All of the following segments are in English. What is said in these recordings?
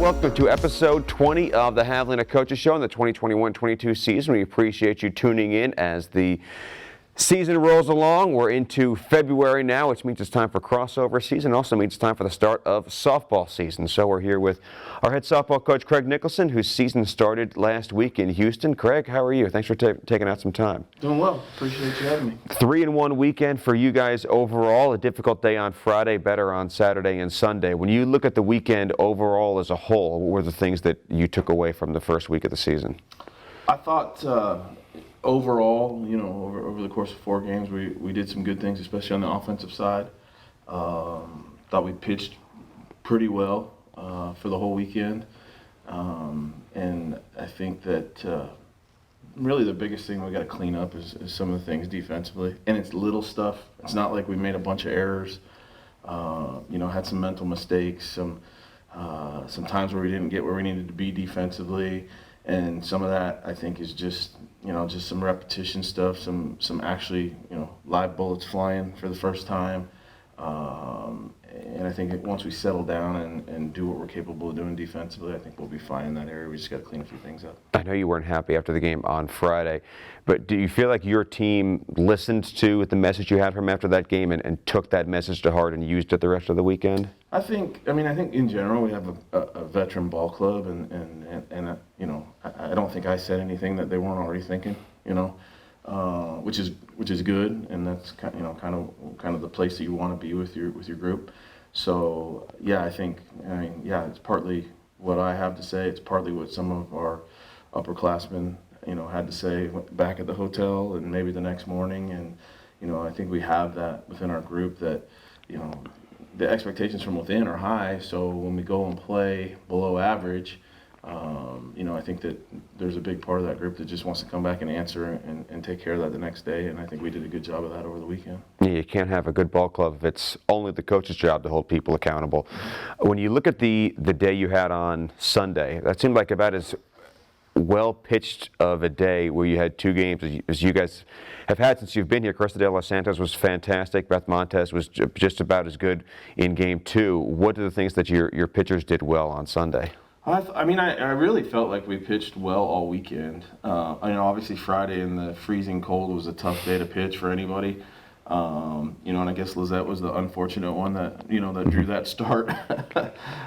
welcome to episode 20 of the Javelina Coaches Show in the 2021-22 season. We appreciate you tuning in as the season rolls along. We're into February now, which means it's time for crossover season. Also means it's time for the start of softball season. So we're here with our head softball coach, Craig Nicholson, whose season started last week in Houston. Craig, how are you? Thanks for taking out some time. Doing well. Appreciate you having me. 3-1 weekend for you guys overall. A difficult day on Friday, better on Saturday and Sunday. When you look at the weekend overall as a whole, what were the things that you took away from the first week of the season? I thought overall, over the course of 4 games, we did some good things, especially on the offensive side. Thought we pitched pretty well for the whole weekend. And I think that really the biggest thing we got to clean up is some of the things defensively. And it's little stuff. It's not like we made a bunch of errors. Had some mental mistakes, some times where we didn't get where we needed to be defensively. And some of that, I think, is just some repetition stuff, some actually, live bullets flying for the first time. And I think once we settle down and do what we're capable of doing defensively, I think we'll be fine in that area. We just got to clean a few things up. I know you weren't happy after the game on Friday, but do you feel like your team listened to the message you had from after that game and took that message to heart and used it the rest of the weekend? I think in general we have a veteran ball club, and I don't think I said anything that they weren't already thinking, which is good, and that's kind of the place that you want to be with your group. So yeah, it's partly what I have to say. It's partly what some of our upperclassmen had to say back at the hotel and maybe the next morning, and I think we have that within our group that the expectations from within are high. So when we go and play below average, I think that there's a big part of that group that just wants to come back and answer and take care of that the next day, and I think we did a good job of that over the weekend. Yeah, you can't have a good ball club if it's only the coach's job to hold people accountable. When you look at the day you had on Sunday, that seemed like about as well pitched of a day where you had 2 games as you guys have had since you've been here. Cresta de los Santos was fantastic. Beth Montes was just about as good in game 2. What are the things that your pitchers did well on Sunday? I really felt like we pitched well all weekend. Obviously Friday in the freezing cold was a tough day to pitch for anybody. And I guess Lizette was the unfortunate one that drew that start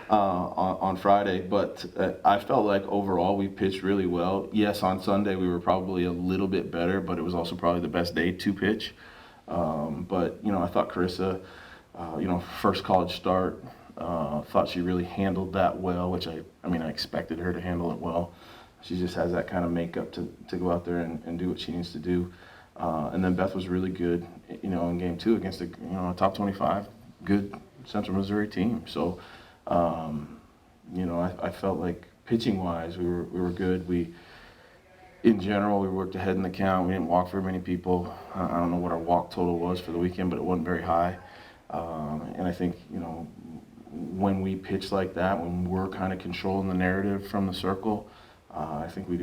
on Friday. But I felt like overall we pitched really well. Yes, on Sunday we were probably a little bit better, but it was also probably the best day to pitch. But I thought Carissa, first college start, thought she really handled that well, which I expected her to handle it well. She just has that kind of makeup to go out there and do what she needs to do. And then Beth was really good, in game 2 against a top 25 good Central Missouri team. So, I felt like pitching wise we were good. In general, we worked ahead in the count. We didn't walk very many people. I don't know what our walk total was for the weekend, but it wasn't very high. And I think when we pitch like that, when we're kind of controlling the narrative from the circle, I think we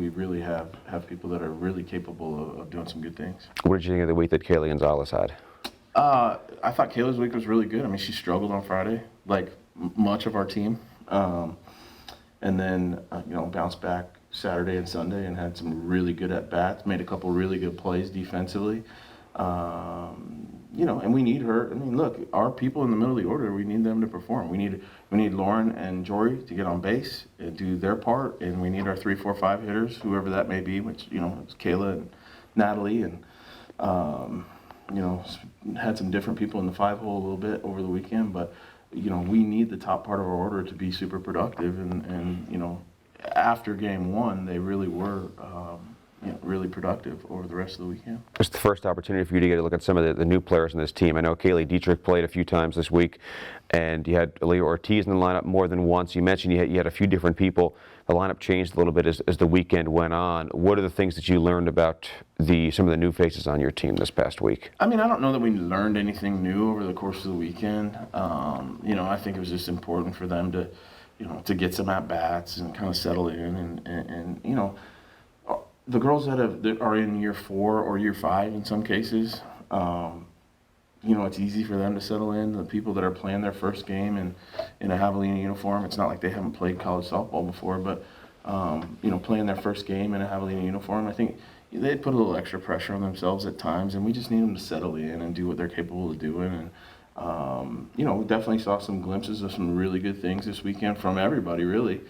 really have people that are really capable of doing some good things. What did you think of the week that Kaylee Gonzalez had? I thought Kayla's week was really good. She struggled on Friday, like much of our team. And then, bounced back Saturday and Sunday and had some really good at-bats, made a couple really good plays defensively. And we need her. Look, our people in the middle of the order, we need them to perform. We need Lauren and Jory to get on base and do their part, and we need our 3, 4, 5 hitters, whoever that may be, which it's Kayla and Natalie, and had some different people in the 5-hole a little bit over the weekend, but we need the top part of our order to be super productive, and after game 1, they really were. Really productive over the rest of the weekend. It's the first opportunity for you to get a look at some of the new players in this team. I know Kaylee Dietrich played a few times this week, and you had Aaliyah Ortiz in the lineup more than once. You mentioned you had a few different people. The lineup changed a little bit as the weekend went on. What are the things that you learned about some of the new faces on your team this past week? I don't know that we learned anything new over the course of the weekend. I think it was just important for them to get some at-bats and kind of settle in and the girls that are in year 4 or year 5 in some cases, it's easy for them to settle in. The people that are playing their first game in a Javelina uniform, it's not like they haven't played college softball before, but playing their first game in a Javelina uniform, I think they put a little extra pressure on themselves at times, and we just need them to settle in and do what they're capable of doing. And we definitely saw some glimpses of some really good things this weekend from everybody, really.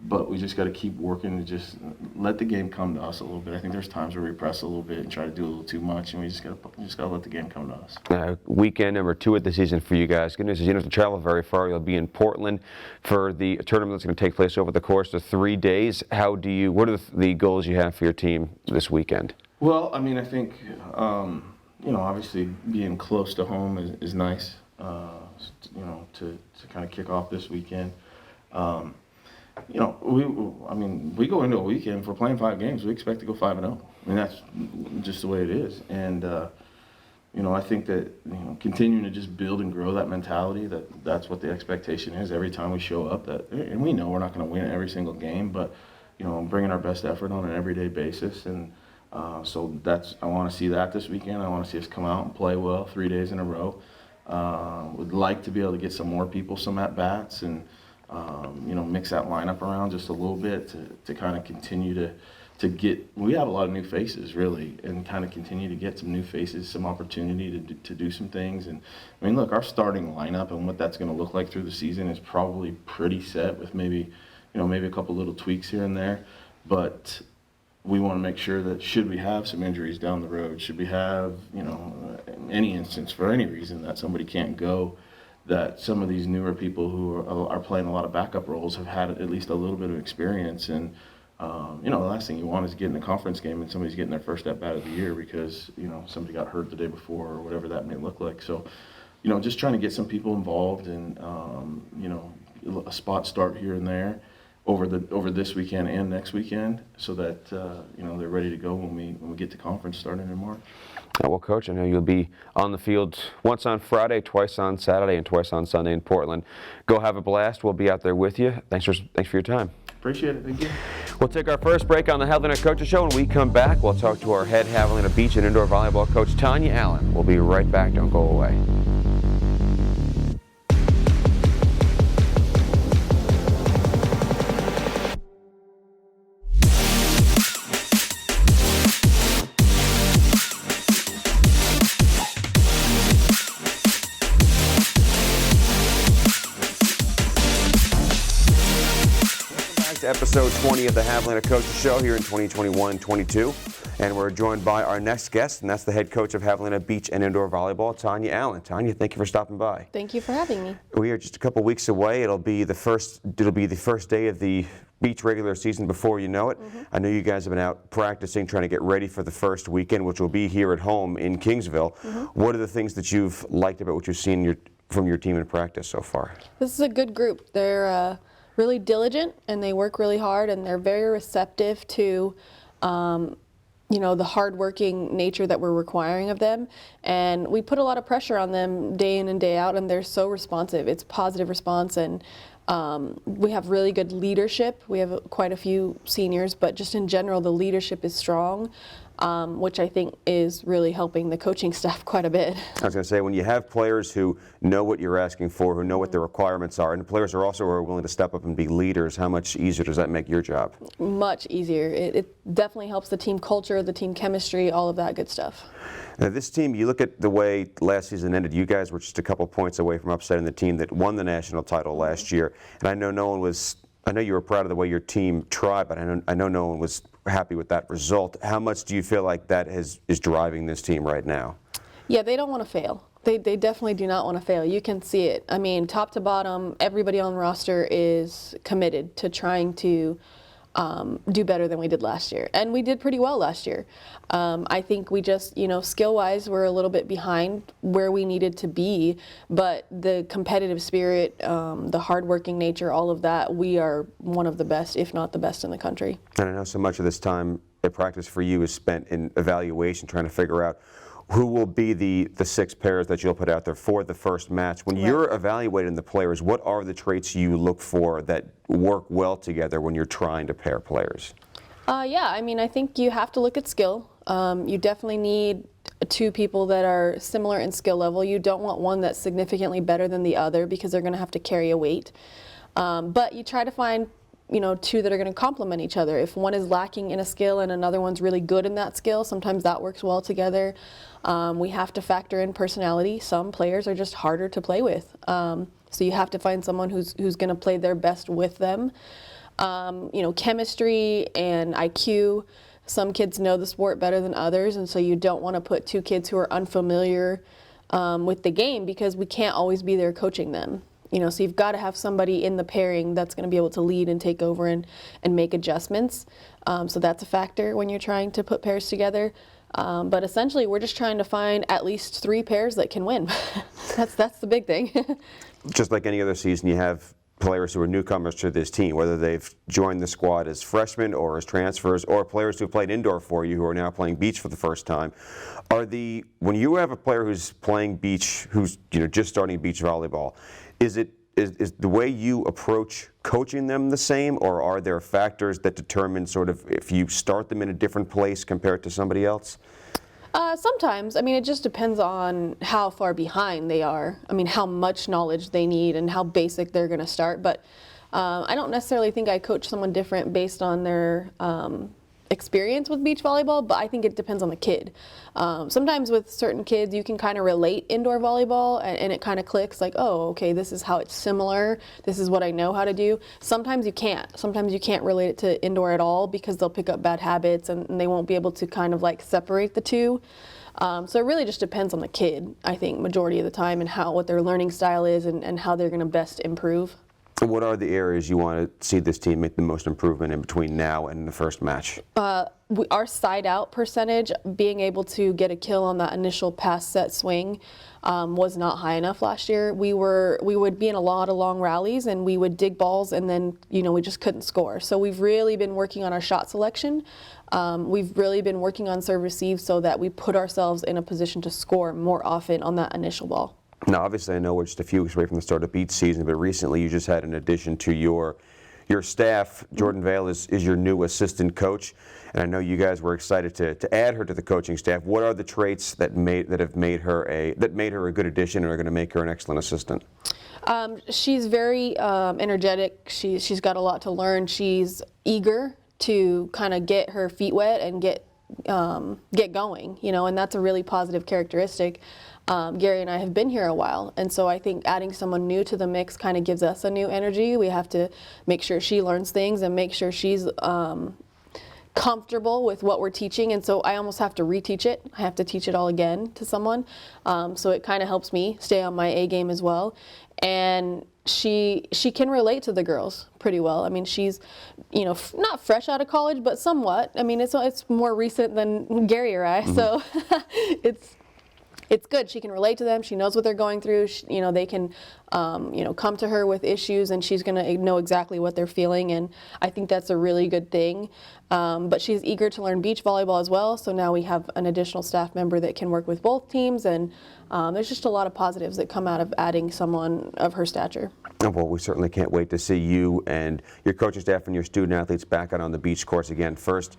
But we just got to keep working to just let the game come to us a little bit. I think there's times where we press a little bit and try to do a little too much, and we just got to let the game come to us. Weekend number 2 of the season for you guys. Good news is you don't have to travel very far. You'll be in Portland for the tournament that's going to take place over the course of 3 days. What are the goals you have for your team this weekend? Well, I mean, I think obviously being close to home is nice. To kind of kick off this weekend. We go into a weekend, if we're playing 5 games, we expect to go 5-0. I mean, that's just the way it is. And, I think that, continuing to just build and grow that mentality, that's what the expectation is every time we show up. And we know we're not going to win every single game, but, bringing our best effort on an everyday basis. And so I want to see that this weekend. I want to see us come out and play well 3 days in a row. Would like to be able to get some more people some at-bats and, mix that lineup around just a little bit to kind of continue to get. We have a lot of new faces, really, and kind of continue to get some new faces, some opportunity to do some things. And I mean, look, our starting lineup and what that's going to look like through the season is probably pretty set with maybe a couple little tweaks here and there. But we want to make sure that should we have some injuries down the road, should we have, any instance for any reason that somebody can't go, that some of these newer people who are playing a lot of backup roles have had at least a little bit of experience. And, the last thing you want is getting a conference game and somebody's getting their first at-bat of the year because, somebody got hurt the day before or whatever that may look like. So, just trying to get some people involved and, a spot start here and there over this weekend and next weekend so that, they're ready to go when we get to conference starting in March. Well, Coach, I know you'll be on the field once on Friday, twice on Saturday, and twice on Sunday in Portland. Go have a blast. We'll be out there with you. Thanks for your time. Appreciate it. Thank you. We'll take our first break on the Javelina Coaches Show. When we come back, we'll talk to our head Javelina Beach and Indoor Volleyball coach, Tanya Allen. We'll be right back. Don't go away. Episode 20 of the Javelina Coaches Show here in 2021-22, and we're joined by our next guest, and that's the head coach of Javelina Beach and Indoor Volleyball, Tanya Allen. Tanya, thank you for stopping by. Thank you for having me. We are just a couple weeks away. It'll be the first day of the beach regular season before you know it. Mm-hmm. I know you guys have been out practicing, trying to get ready for the first weekend, which will be here at home in Kingsville. Mm-hmm. What are the things that you've liked about what you've seen from your team in practice so far? This is a good group. They're really diligent and they work really hard and they're very receptive to the hardworking nature that we're requiring of them, and we put a lot of pressure on them day in and day out, and they're so responsive. It's positive response, and we have really good leadership. We have quite a few seniors, but just in general the leadership is strong, which I think is really helping the coaching staff quite a bit. I was going to say, when you have players who know what you're asking for, who know what the requirements are, and the players are also willing to step up and be leaders, how much easier does that make your job? Much easier. It definitely helps the team culture, the team chemistry, all of that good stuff. Now, this team, you look at the way last season ended, you guys were just a couple points away from upsetting the team that won the national title last year, and I know you were proud of the way your team tried, but I know no one was happy with that result. How much do you feel like that is driving this team right now? Yeah, they don't want to fail. They definitely do not want to fail. You can see it. I mean, top to bottom, everybody on the roster is committed to trying to do better than we did last year. And we did pretty well last year. I think we just, skill-wise, we're a little bit behind where we needed to be, but the competitive spirit, the hardworking nature, all of that, we are one of the best, if not the best in the country. And I know so much of this time at practice for you is spent in evaluation, trying to figure out who will be the 6 pairs that you'll put out there for the first match. When you're evaluating the players, what are the traits you look for that work well together when you're trying to pair players? I think you have to look at skill. You definitely need two people that are similar in skill level. You don't want one that's significantly better than the other because they're going to have to carry a weight. But you try to find, two that are going to complement each other. If one is lacking in a skill and another one's really good in that skill, sometimes that works well together. We have to factor in personality. Some players are just harder to play with. So you have to find someone who's going to play their best with them. Chemistry and IQ. Some kids know the sport better than others, and so you don't want to put two kids who are unfamiliar with the game because we can't always be there coaching them. So you've got to have somebody in the pairing that's going to be able to lead and take over and make adjustments. So that's a factor when you're trying to put pairs together. But essentially, we're just trying to find at least 3 pairs that can win. That's the big thing. Just like any other season, you have players who are newcomers to this team, whether they've joined the squad as freshmen or as transfers, or players who have played indoor for you who are now playing beach for the first time. When you have a player who's playing beach, who's just starting beach volleyball, is the way you approach coaching them the same, or are there factors that determine sort of if you start them in a different place compared to somebody else? Sometimes. It just depends on how far behind they are. How much knowledge they need and how basic they're going to start. But I don't necessarily think I coach someone different based on their experience with beach volleyball, but I think it depends on the kid. Sometimes with certain kids, you can kind of relate indoor volleyball and it kind of clicks like, oh, okay, this is how it's similar. This is what I know how to do. Sometimes you can't. Sometimes you can't relate it to indoor at all because they'll pick up bad habits and they won't be able to kind of like separate the two. So it really just depends on the kid, I think, majority of the time, and what their learning style is and how they're going to best improve. What are the areas you want to see this team make the most improvement in between now and the first match? Our side out percentage, being able to get a kill on that initial pass set swing, was not high enough last year. We would be in a lot of long rallies and we would dig balls and then we just couldn't score. So we've really been working on our shot selection. We've really been working on serve receive so that we put ourselves in a position to score more often on that initial ball. Now, obviously, I know we're just a few weeks away from the start of beach season, but recently you just had an addition to your staff. Jordan Vale is your new assistant coach, and I know you guys were excited to add her to the coaching staff. What are the traits that have made her a good addition and are going to make her an excellent assistant? She's very energetic. She's got a lot to learn. She's eager to kind of get her feet wet and get going, and that's a really positive characteristic. Gary and I have been here a while, and so I think adding someone new to the mix kind of gives us a new energy. We have to make sure she learns things and make sure she's comfortable with what we're teaching, and so I almost have to reteach it. I have to teach it all again to someone, so it kind of helps me stay on my A game as well. And she can relate to the girls pretty well. She's not fresh out of college, but somewhat. It's more recent than Gary or I, so it's good. She can relate to them. She knows what they're going through. They can, come to her with issues, and she's going to know exactly what they're feeling. And I think that's a really good thing. But she's eager to learn beach volleyball as well. So now we have an additional staff member that can work with both teams. And there's just a lot of positives that come out of adding someone of her stature. Well, we certainly can't wait to see you and your coaching staff and your student athletes back out on the beach course again. First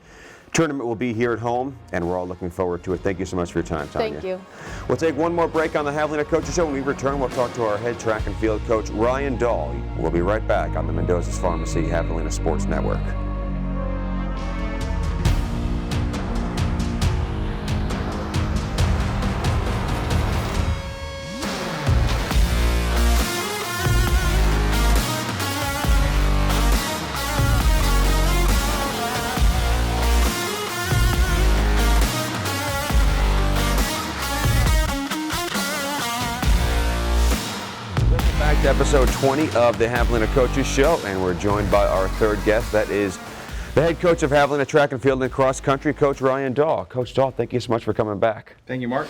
tournament will be here at home, and we're all looking forward to it. Thank you so much for your time, Tanya. Thank you. We'll take one more break on the Javelina Coaches Show. When we return, we'll talk to our head track and field coach, Ryan Dall. We'll be right back on the Mendoza's Pharmacy Javelina Sports Network. Episode 20 of the Javelina Coaches Show, and we're joined by our third guest. That is the head coach of Javelina Track and Field and Cross Country, Coach Ryan Dall. Coach Dall, thank you so much for coming back. Thank you, Mark.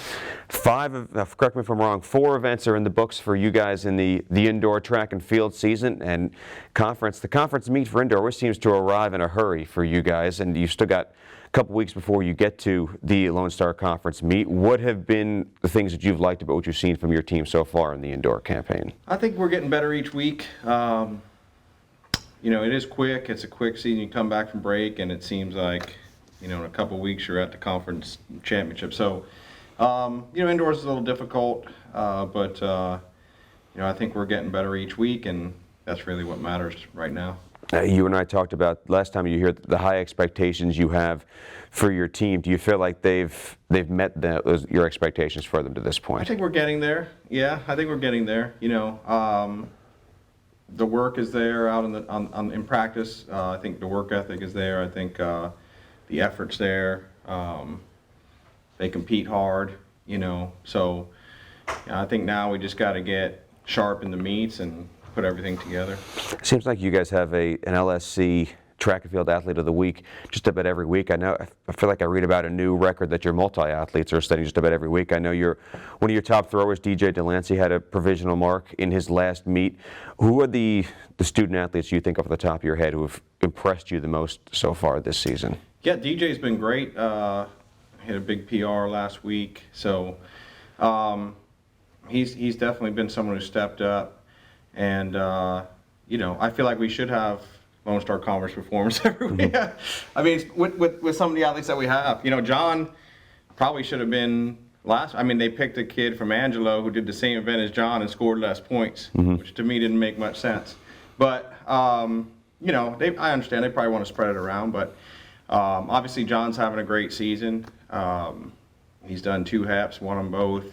Correct me if I'm wrong, 4 events are in the books for you guys in the indoor track and field season, and the conference meet for indoor always seems to arrive in a hurry for you guys, and you've still got a couple weeks before you get to the Lone Star Conference meet. What have been the things that you've liked about what you've seen from your team so far in the indoor campaign? I think we're getting better each week. It is quick. It's a quick season. You come back from break, and it seems like, in a couple weeks you're at the conference championship. So Indoors is a little difficult, but I think we're getting better each week, and that's really what matters right now. You and I talked about last time you hear the high expectations you have for your team. Do you feel like they've met your expectations for them to this point? I think we're getting there. Yeah, I think we're getting there. The work is there out in practice. I think the work ethic is there. I think the effort's there. They compete hard. So I think now we just got to get sharp in the meets and put everything together. It seems like you guys have an LSC track and field athlete of the week just about every week. I feel like I read about a new record that your multi-athletes are setting just about every week. I know one of your top throwers, DJ Delancey, had a provisional mark in his last meet. Who are the student athletes you think off the top of your head who have impressed you the most so far this season? Yeah, DJ's been great. Hit a big PR last week. So he's definitely been someone who stepped up. And, I feel like we should have Lone Star Conference performers every week. I mean, with some of the athletes that we have. John probably should have been last. I mean, they picked a kid from Angelo who did the same event as John and scored less points, which to me didn't make much sense. But, I understand they probably want to spread it around. But obviously John's having a great season. He's done 2 HEPs, won them both.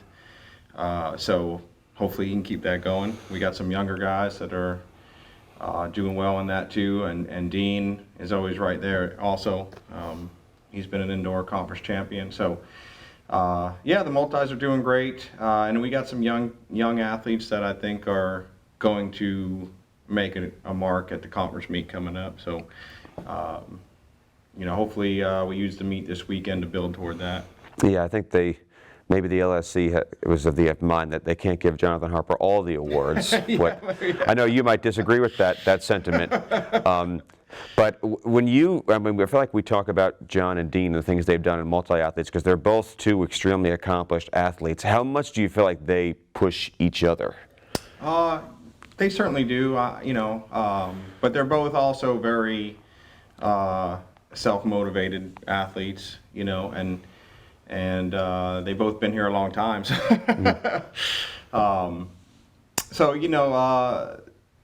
So hopefully he can keep that going. We got some younger guys that are doing well in that too, and Dean is always right there also. He's been an indoor conference champion. So the multis are doing great, and we got some young athletes that I think are going to make a mark at the conference meet coming up. So hopefully we use the meet this weekend to build toward that. Yeah, I think maybe the LSC was of the mind that they can't give Jonathan Harper all the awards. I know you might disagree with that sentiment. But I feel like we talk about John and Dean and the things they've done in multi-athletes because they're both 2 extremely accomplished athletes. How much do you feel like they push each other? They certainly do, but they're both also very self-motivated athletes, and they've both been here a long time.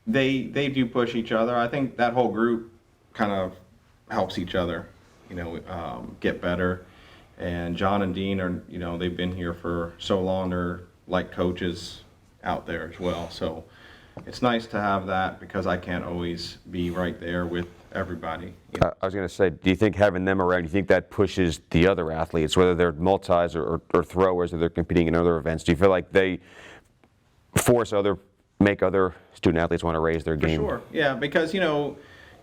They do push each other. I think that whole group kind of helps each other, get better. And John and Dean are, they've been here for so long. They're like coaches out there as well. So it's nice to have that because I can't always be right there with everybody. I was going to say, do you think having them around, do you think that pushes the other athletes, whether they're multis or throwers or they're competing in other events? Do you feel like they make other student athletes want to raise their game? For sure, yeah, because,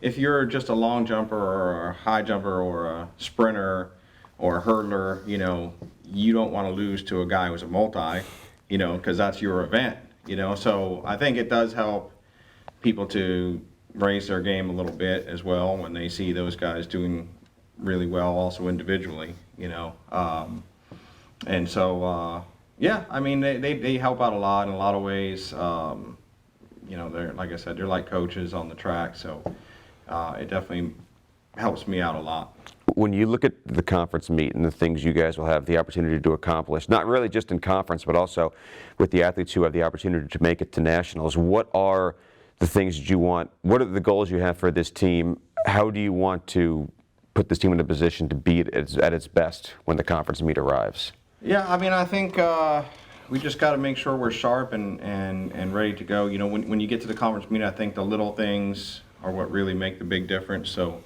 if you're just a long jumper or a high jumper or a sprinter or a hurdler, you don't want to lose to a guy who's a multi, because that's your event, So I think it does help people to raise their game a little bit as well when they see those guys doing really well also individually, and so they help out a lot in a lot of ways. They're, like I said, they're like coaches on the track, so it definitely helps me out a lot. When you look at the conference meet and the things you guys will have the opportunity to accomplish, not really just in conference but also with the athletes who have the opportunity to make it to nationals, what are the things that you want? What are the goals you have for this team? How do you want to put this team in a position to be at its best when the conference meet arrives? Yeah, I think we just got to make sure we're sharp and ready to go. When you get to the conference meet, I think the little things are what really make the big difference. So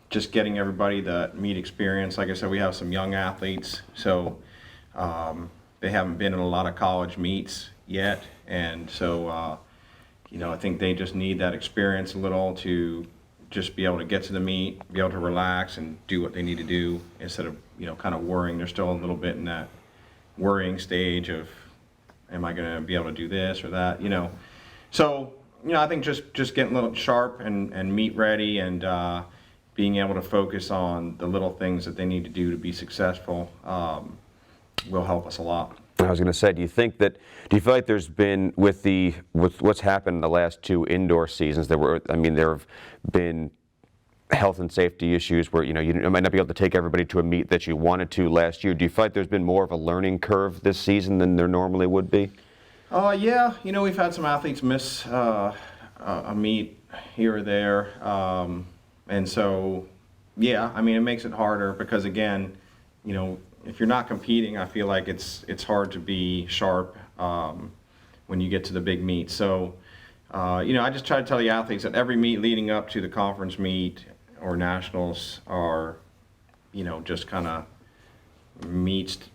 just getting everybody the meet experience. Like I said, we have some young athletes, so they haven't been in a lot of college meets yet, and so I think they just need that experience a little to just be able to get to the meet, be able to relax and do what they need to do instead of, kind of worrying. They're still a little bit in that worrying stage of, am I going to be able to do this or that, So, I think just getting a little sharp and meet ready and being able to focus on the little things that they need to do to be successful will help us a lot. I was going to say, do you feel like there's been, with what's happened in the last 2 indoor seasons, there have been health and safety issues where, you might not be able to take everybody to a meet that you wanted to last year. Do you feel like there's been more of a learning curve this season than there normally would be? Yeah, we've had some athletes miss a meet here or there. And so, yeah, it makes it harder because, again, if you're not competing, I feel like it's hard to be sharp when you get to the big meet. So, I just try to tell the athletes that every meet leading up to the conference meet or nationals are, just kind of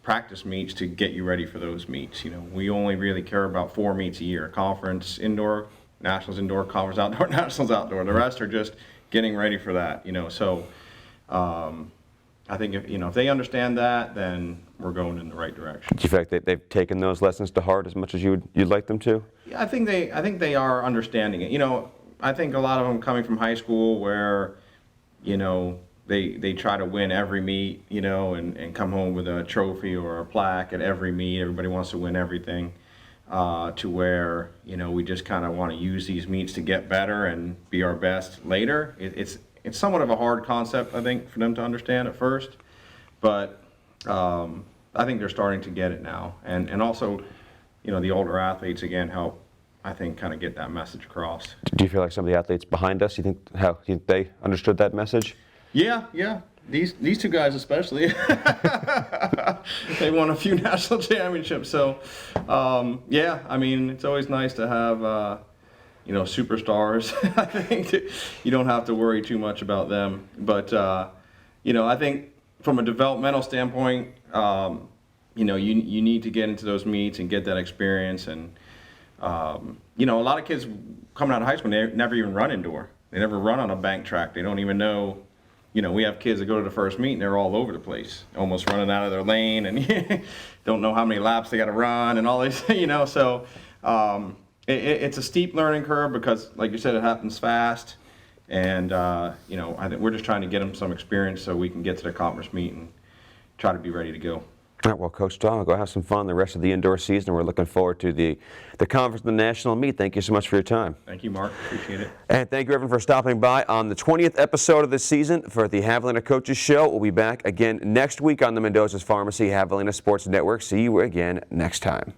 practice meets to get you ready for those meets. We only really care about 4 meets a year: conference indoor, nationals indoor, conference outdoor, nationals outdoor. The rest are just getting ready for that. So I think if they understand that, then we're going in the right direction. Do you feel like they've taken those lessons to heart as much as you'd like them to? Yeah, I think they are understanding it. I think a lot of them coming from high school where, they try to win every meet, and come home with a trophy or a plaque at every meet. Everybody wants to win everything, to where, we just kind of want to use these meets to get better and be our best later. It's somewhat of a hard concept, I think, for them to understand at first, but I think they're starting to get it now. And also, the older athletes, again, help, I think, kind of get that message across. Do you feel like some of the athletes behind us, you think they understood that message? Yeah. These 2 guys especially. They won a few national championships. So, it's always nice to have, superstars. I think you don't have to worry too much about them. But, I think from a developmental standpoint, you need to get into those meets and get that experience. And, a lot of kids coming out of high school, they never even run indoor. They never run on a bank track. They don't even know. We have kids that go to the first meet and they're all over the place, almost running out of their lane and don't know how many laps they got to run and all this, So it's a steep learning curve because, like you said, it happens fast. And, I think we're just trying to get them some experience so we can get to the conference meet and try to be ready to go. All right, well, Coach Dall, go have some fun the rest of the indoor season. We're looking forward to the conference and the national meet. Thank you so much for your time. Thank you, Mark. Appreciate it. And thank you, everyone, for stopping by on the 20th episode of this season for the Javelina Coaches Show. We'll be back again next week on the Mendoza's Pharmacy Javelina Sports Network. See you again next time.